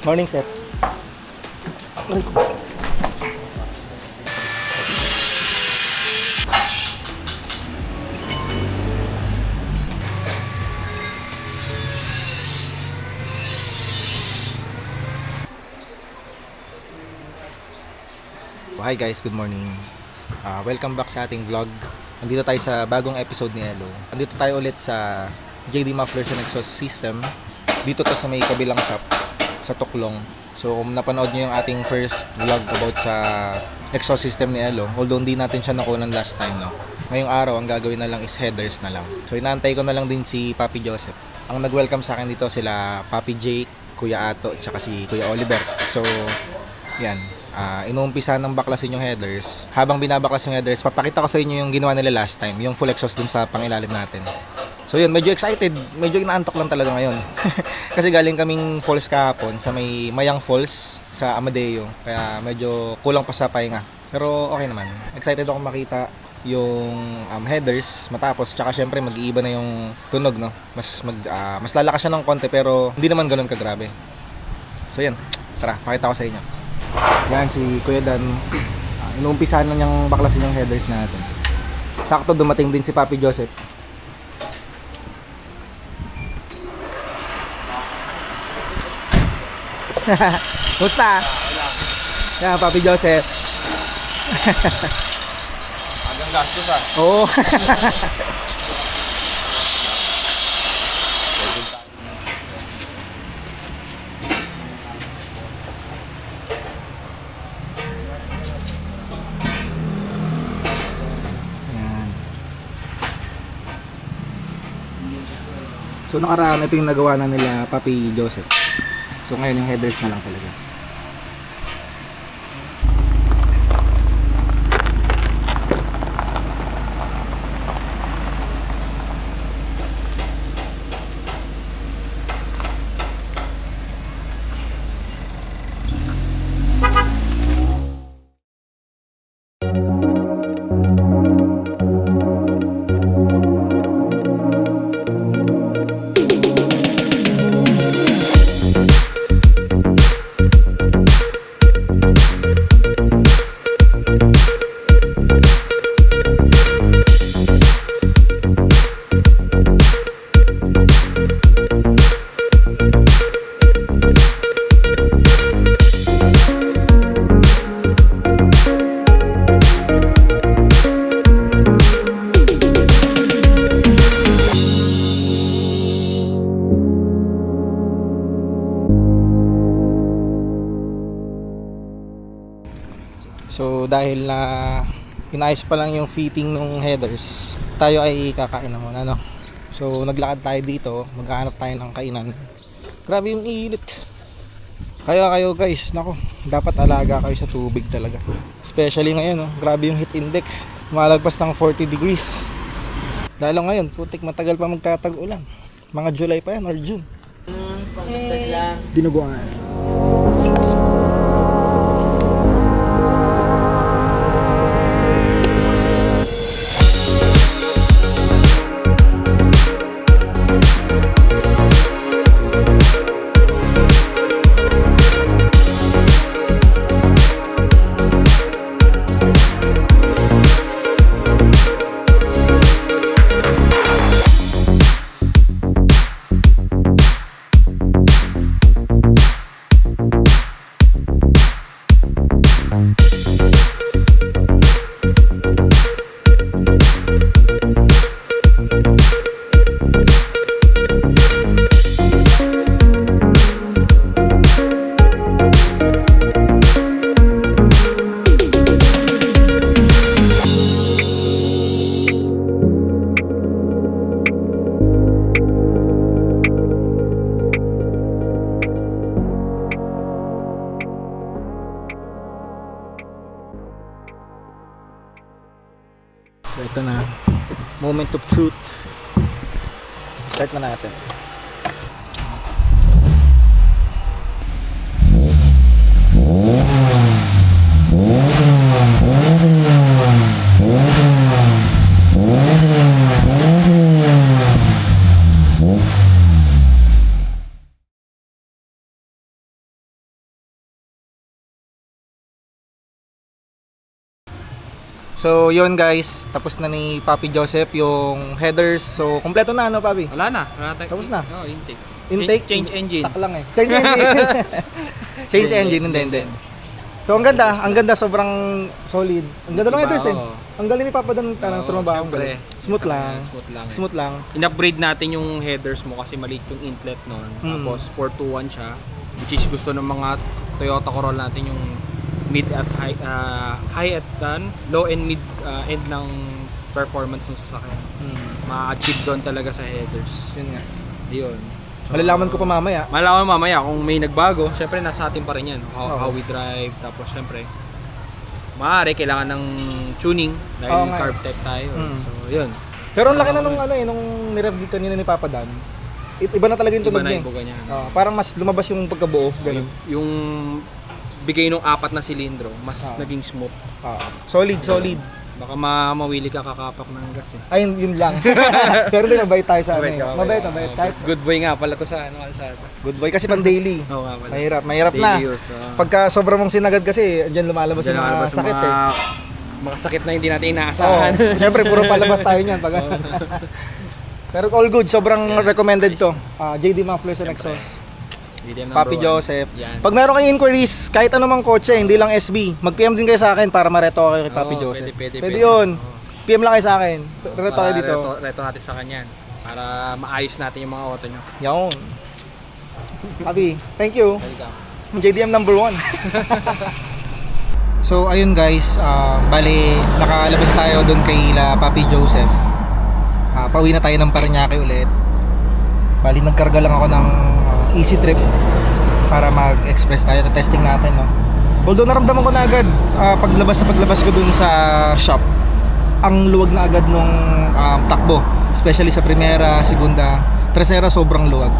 Morning, sir. Aray ko. Hi guys, good morning. Welcome back sa ating vlog. Nandito tayo sa bagong episode ni Elo. Nandito tayo ulit sa JD Mufflers and Exhaust System. Dito to sa may kabilang shop sa Tuklong. So kung napanood nyo yung ating first vlog about sa exhaust system ni Elo, although hindi natin siya nakunan last time, no? Ngayong araw ang gagawin na lang is headers na lang. So inaantay ko na lang din si Papi Joseph. Ang nag-welcome sa akin dito sila Papi Jake, Kuya Ato, at saka si Kuya Oliver. So yan, inuumpisa ng baklasin yung headers. Habang binabaklas yung headers, papakita ko sa inyo yung ginawa nila last time, yung full exhaust dun sa pangilalim natin. So yun, medyo excited, medyo inaantok lang talaga ngayon. Kasi galing kaming falls kahapon sa may Mayang Falls sa Amadeo, kaya medyo kulang pa sa pahinga. Pero okay naman, excited ako makita yung headers matapos, tsaka syempre mag-iiba na yung tunog, no? Mas lalakas siya ng konti pero hindi naman ganoon kagrabe. So yan, tara, pakita ko sa inyo. Yan si Kuya Dan, inuumpisahan na niyang baklasin yung headers natin. Sakto dumating din si Papi Joseph. Musta? Yan, Papi Joseph. Hanggang gastos Oo. So nakaraan, ito yung nagawa na nila Papi Joseph. So ngayon yung headers na lang talaga. So dahil na inayos pa lang yung fitting ng headers, tayo ay kakain na muna, no? So naglakad tayo dito, maghahanap tayo ng kainan. Grabe yung init. Kaya kayo guys, nako, dapat alaga kayo sa tubig talaga. Especially ngayon, no? Grabe yung heat index, malagpas ng 40 degrees. Lalo ngayon, putik matagal pa magtatag-ulan. Mga July pa yan or June. Dinuguan. So ito na, moment of truth. Start na natin. So, yun guys, tapos na ni Papi Joseph yung headers. So, kompleto na ano, Papi? Wala na. Tapos na? Oo, intake. Intake? Change engine. Stuck lang eh. Change engine. Change engine, hindi. So, ang ganda, sobrang solid. Ang ganda ng Diba? headers eh. Oo. Ang galing ni Papa Dan, tanang trumabaho. Siyempre. Smooth lang. In-upgrade natin yung headers mo kasi maliit yung inlet nun. Tapos 421 siya. Which is gusto ng mga Toyota Corolla natin yung mid at high at low and mid end ng performance ng sasakyan. Ma-achieve doon talaga sa headers. Yun nga. Yun. Malalaman ko pa mamaya. Malalaman mamaya kung may nagbago. Syempre nasa atin pa rin yan. How Oo. we drive. Tapos syempre maaari kailangan ng tuning dahil Oo nga. carb type tayo. So yun. Pero ang laki na nung nireview kanina ni Papa Dan. Iba na talaga yung Iba tunog na niya. yung buga niya. Parang mas lumabas yung pagkabuo, ganun. Yung bigay nung 4 na silindro, mas naging smooth. Solid. Baka mawili ka kakapak ng gas eh. Ay, yun lang. Pero din mabait tayo sa ano Mabait eh. ka, Mabait. Oo. Kahit Good boy nga pala to sa ano kalsada. good boy kasi pang daily. Oo nga pala. Mahirap na. Daily use, Pagka sobrang mong sinagad kasi, diyan lumalabas yung mga sakit eh. Mga sakit na hindi natin Oo. inaasahan. Siyempre, puro palabas tayo niyan. Pero all good, sobrang recommended to. JD Mufflers and Exhaust. Papi Joseph. Yan. Pag meron kayong inquiries, kahit anumang kotse, hindi lang SB, mag-PM din kayo sa akin para mareto kayo kay Papi Oo, Joseph. pwede. Yun. Oo. PM lang kayo sa akin. Reto kayo dito. Reto natin sa kanya. Para maayos natin yung mga auto nyo. Yawn. Papi, thank you. Welcome. JDM number 1. So ayun guys, bali nakalabas na tayo doon kay Papi Joseph. Pauwi na tayo ng Parañaque ulit. Bali nagkarga lang ako ng easy trip para mag-express tayo. Testing natin, no. Although naramdaman ko na agad paglabas ko doon sa shop, ang luwag na agad nung takbo, especially sa primera, segunda, tercera sobrang luwag.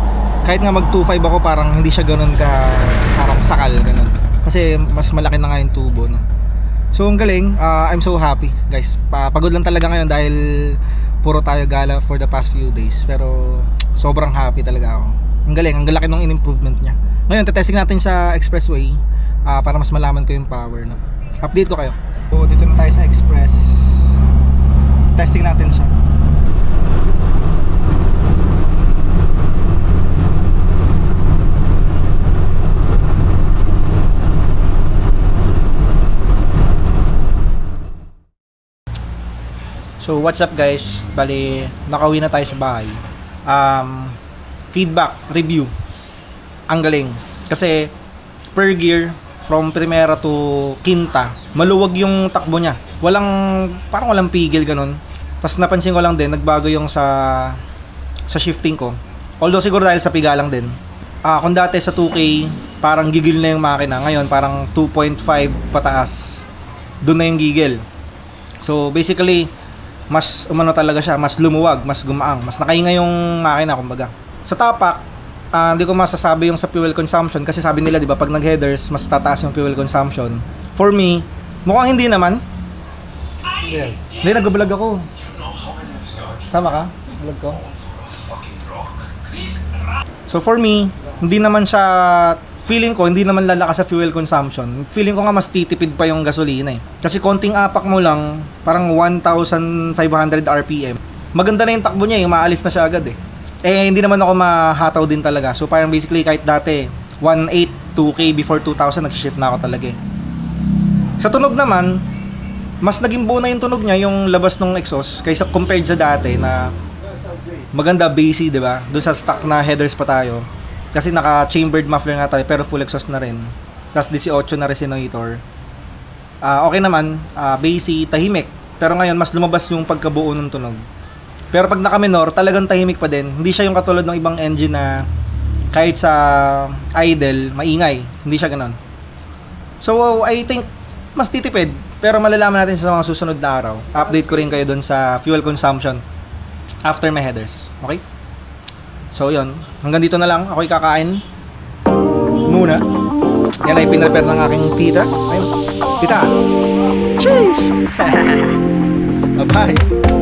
Kahit nga mag 2.5 ako, parang hindi siya ganoon ka parang sakal ganun. Kasi mas malaki na nga yung tubo, no. So ang galing, I'm so happy, guys. Pagod lang talaga ngayon dahil puro tayo gala for the past few days. Pero sobrang happy talaga ako. Ang galing, ang laki ng in-improvement niya. Ngayon, testing natin sa expressway para mas malaman ko yung power, no. Update ko kayo. So dito na tayo sa express. Testing natin siya. So what's up guys? Bali, nakauwi na tayo sa bahay. Feedback, review. Ang galing. Kasi per gear from primera to quinta, maluwag yung takbo niya. Parang walang pigil ganun. Tapos napansin ko lang din, nagbago yung sa shifting ko. Although siguro dahil sa piga lang din. Kung dati sa 2K, parang gigil na yung makina. Ngayon, parang 2.5 pataas. Doon na yung gigil. So basically, mas talaga siya, mas lumuwag, mas gumaang, mas nakainga yung makina kumbaga. Sa tapak, hindi ko masasabi yung sa fuel consumption kasi sabi nila 'di ba pag nag-headers mas tataas yung fuel consumption. For me, mukhang hindi naman. Hindi, nag-vlog ako. Sama ka? Vlog ko. So for me, hindi naman siya, feeling ko hindi naman lalakas sa fuel consumption. Feeling ko nga mas titipid pa yung gasolina eh. Kasi konting apak mo lang, parang 1,500 RPM. Maganda na yung takbo niya, yung maalis na siya agad eh. Hindi naman ako mahataw din talaga. So parang basically kahit dati 1.8, 2K before 2,000 nag-shift na ako talaga eh. Sa tunog naman, mas naging buo na yung tunog niya, yung labas ng exhaust kaysa compared sa dati na maganda bassy, 'di ba? Doon sa stock na headers pa tayo. Kasi naka-chambered muffler nga tayo pero full exhaust na rin. Tapos 18 na resonator. Okay naman, bassy, tahimik. Pero ngayon mas lumabas yung pagkabuo ng tunog. Pero pag naka-minor, talagang tahimik pa din. Hindi siya yung katulad ng ibang engine na kahit sa idle, maingay. Hindi siya ganoon. So I think mas titipid. Pero malalaman natin sa mga susunod na araw. Update ko rin kayo doon sa fuel consumption after my headers. Okay? So yun, hanggang dito na lang. Ako'y kakain muna. Yan ay pinrepare ng aking tita. Ayun, tita. Cheers! Bye-bye!